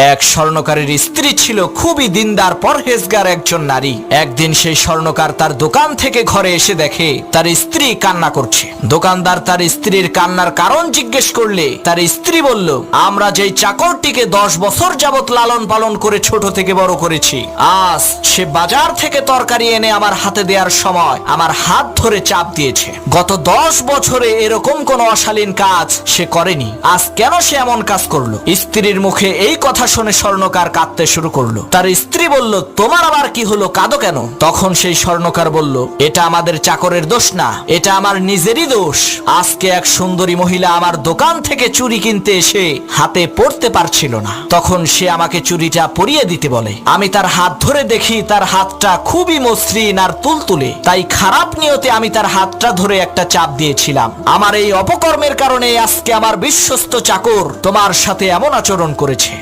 এক স্বর্ণকারের স্ত্রী ছিল খুবই দিনদার পরহেজগার একজন নারী। একদিন সেই স্বর্ণকার তার দোকান থেকে ঘরে এসে দেখে তার স্ত্রী কান্না করছে। দোকানদার তার স্ত্রীর কান্নার কারণ জিজ্ঞেস করলে তার স্ত্রী বলল, আমরা যেই চাকরটিকে 10 বছর যাবত লালন পালন করে ছোট থেকে বড় করেছি, আজ সে বাজার থেকে তরকারি এনে আমার হাতে দেওয়ার সময় আমার হাত ধরে চাপ দিয়েছে। গত 10 বছরে এরকম কোন অশালীন কাজ সে করেনি, আজ কেন সে এমন কাজ করলো? স্ত্রীর মুখে এই কথা শুনে স্বর্ণকার কাঁদতে শুরু করলো। তার স্ত্রী বলল, তোমার আবার কি হলো, কাঁদো কেন? তখন সেই স্বর্ণকার বলল, এটা আমাদের চাকরের দোষ না, এটা আমার নিজেরই দোষ। আজকে এক সুন্দরী মহিলা আমার দোকান থেকে চুড়ি কিনতে এসে হাতে পরতে পারছিল না, তখন সে আমাকে চুড়িটা পরিয়ে দিতে বলে। আমি তার হাত ধরে দেখি তার হাতটা খুবই মসৃণ আর তুলতুলে, তাই খারাপ নিয়তে আমি তার হাতটা ধরে একটা চাপ দিয়েছিলাম। আমার এই অপকর্মের কারণে আজকে আমার বিশ্বস্ত চাকর তোমার সাথে এমন আচরণ করেছে।